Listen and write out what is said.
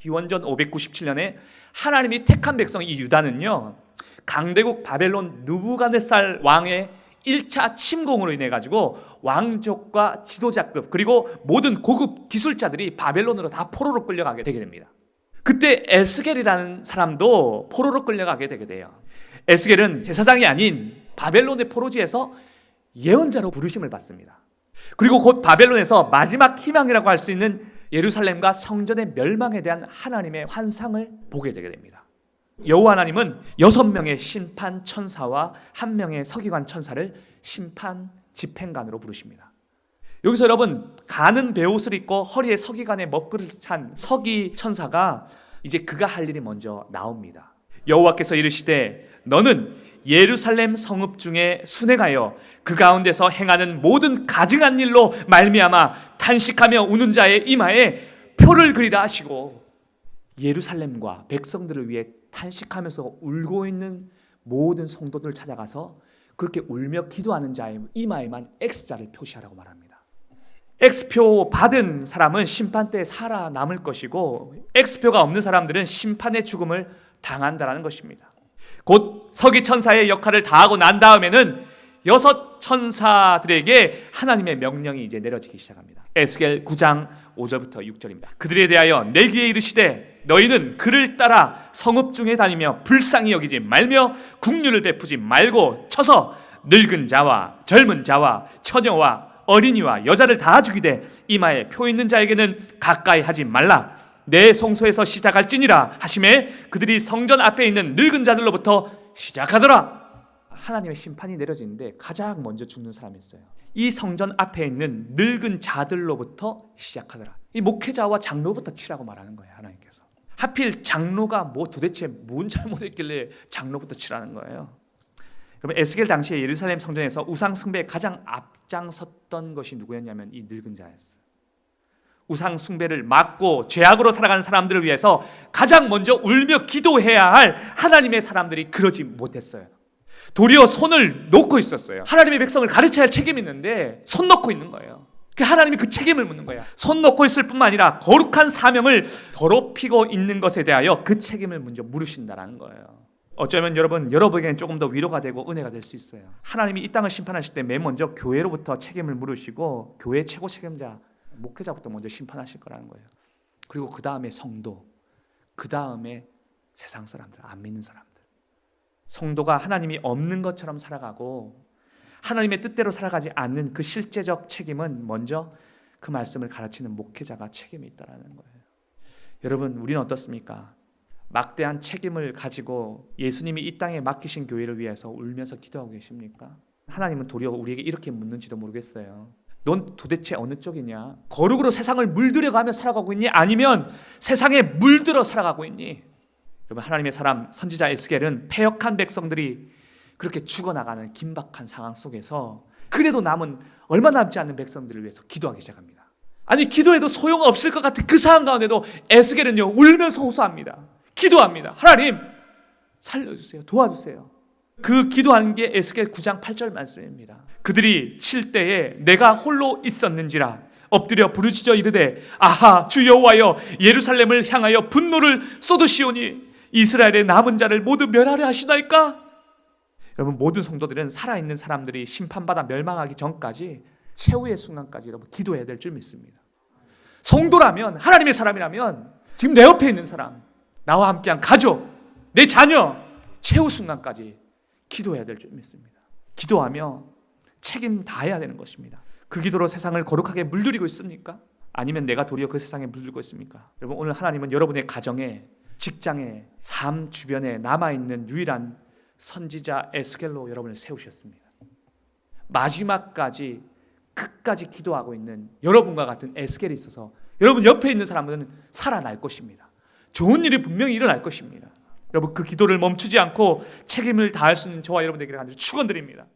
기원전 597년에 하나님이 택한 백성 이 유다는요, 강대국 바벨론 느부갓네살 왕의 1차 침공으로 인해 가지고 왕족과 지도자급 그리고 모든 고급 기술자들이 바벨론으로 다 포로로 끌려가게 되게 됩니다. 그때 에스겔이라는 사람도 포로로 끌려가게 되게 돼요. 에스겔은 제사장이 아닌 바벨론의 포로지에서 예언자로 부르심을 받습니다. 그리고 곧 바벨론에서 마지막 희망이라고 할 수 있는 예루살렘과 성전의 멸망에 대한 하나님의 환상을 보게 되게 됩니다. 여호와 하나님은 6명의 심판 천사와 1명의 서기관 천사를 심판 집행관으로 부르십니다. 여기서 여러분, 가는 베옷을 입고 허리에 서기관의 먹구를 찬 서기 천사가 이제 그가 할 일이 먼저 나옵니다. 여호와께서 이르시되 너는 예루살렘 성읍 중에 순행하여 그 가운데서 행하는 모든 가증한 일로 말미암아 탄식하며 우는 자의 이마에 표를 그리라 하시고, 예루살렘과 백성들을 위해 탄식하면서 울고 있는 모든 성도들을 찾아가서 그렇게 울며 기도하는 자의 이마에만 X자를 표시하라고 말합니다. X표 받은 사람은 심판 때 살아남을 것이고, X표가 없는 사람들은 심판의 죽음을 당한다는 것입니다. 곧 서기 천사의 역할을 다하고 난 다음에는 6 천사들에게 하나님의 명령이 이제 내려지기 시작합니다. 에스겔 9장 5절부터 6절입니다. 그들에 대하여 내 귀에 이르시되 너희는 그를 따라 성읍 중에 다니며 불쌍히 여기지 말며 국률을 베푸지 말고 쳐서 늙은 자와 젊은 자와 처녀와 어린이와 여자를 다 죽이되 이마에 표 있는 자에게는 가까이 하지 말라. 내 성소에서 시작할지니라 하시매 그들이 성전 앞에 있는 늙은 자들로부터 시작하더라. 하나님의 심판이 내려지는데 가장 먼저 죽는 사람이 있어요. 이 성전 앞에 있는 늙은 자들로부터 시작하더라. 이 목회자와 장로부터 치라고 말하는 거예요. 하나님께서 하필 장로가 도대체 뭔 잘못했길래 장로부터 치라는 거예요. 그러면 에스겔 당시에 예루살렘 성전에서 우상 숭배에 가장 앞장섰던 것이 누구였냐면 이 늙은 자였어요. 우상 숭배를 막고 죄악으로 살아가는 사람들을 위해서 가장 먼저 울며 기도해야 할 하나님의 사람들이 그러지 못했어요. 도리어 손을 놓고 있었어요. 하나님의 백성을 가르쳐야 할 책임이 있는데 손 놓고 있는 거예요. 하나님이 그 책임을 묻는 거예요. 손 놓고 있을 뿐만 아니라 거룩한 사명을 더럽히고 있는 것에 대하여 그 책임을 먼저 물으신다는 거예요. 어쩌면 여러분에게는 조금 더 위로가 되고 은혜가 될 수 있어요. 하나님이 이 땅을 심판하실 때 맨 먼저 교회로부터 책임을 물으시고 교회 최고 책임자 목회자부터 먼저 심판하실 거라는 거예요. 그리고 그 다음에 성도, 그 다음에 세상 사람들, 안 믿는 사람들. 성도가 하나님이 없는 것처럼 살아가고 하나님의 뜻대로 살아가지 않는 그 실제적 책임은 먼저 그 말씀을 가르치는 목회자가 책임이 있다는 거예요. 여러분, 우리는 어떻습니까? 막대한 책임을 가지고 예수님이 이 땅에 맡기신 교회를 위해서 울면서 기도하고 계십니까? 하나님은 도리어 우리에게 이렇게 묻는지도 모르겠어요. 넌 도대체 어느 쪽이냐? 거룩으로 세상을 물들여가며 살아가고 있니? 아니면 세상에 물들어 살아가고 있니? 여러분, 하나님의 사람 선지자 에스겔은 패역한 백성들이 그렇게 죽어나가는 긴박한 상황 속에서 그래도 남은 얼마 남지 않는 백성들을 위해서 기도하기 시작합니다. 아니, 기도해도 소용없을 것 같은 그 상황 가운데도 에스겔은요 울면서 호소합니다. 기도합니다. 하나님 살려주세요. 도와주세요. 그 기도하는 게 에스겔 9장 8절 말씀입니다. 그들이 칠 때에 내가 홀로 있었는지라 엎드려 부르짖어 이르되 아하 주 여호와여 예루살렘을 향하여 분노를 쏟으시오니 이스라엘의 남은 자를 모두 멸하려 하시나이까? 여러분, 모든 성도들은 살아있는 사람들이 심판받아 멸망하기 전까지 최후의 순간까지 여러분 기도해야 될 줄 믿습니다. 성도라면, 하나님의 사람이라면 지금 내 옆에 있는 사람, 나와 함께한 가족, 내 자녀 최후 순간까지 기도해야 될 줄 믿습니다. 기도하며 책임 다해야 되는 것입니다. 그 기도로 세상을 거룩하게 물들이고 있습니까? 아니면 내가 도리어 그 세상에 물들고 있습니까? 여러분, 오늘 하나님은 여러분의 가정에, 직장에, 삶 주변에 남아있는 유일한 선지자 에스겔로 여러분을 세우셨습니다. 마지막까지 끝까지 기도하고 있는 여러분과 같은 에스겔이 있어서 여러분 옆에 있는 사람은 살아날 것입니다. 좋은 일이 분명히 일어날 것입니다. 여러분, 그 기도를 멈추지 않고 책임을 다할 수 있는 저와 여러분에게 간절히 축원드립니다.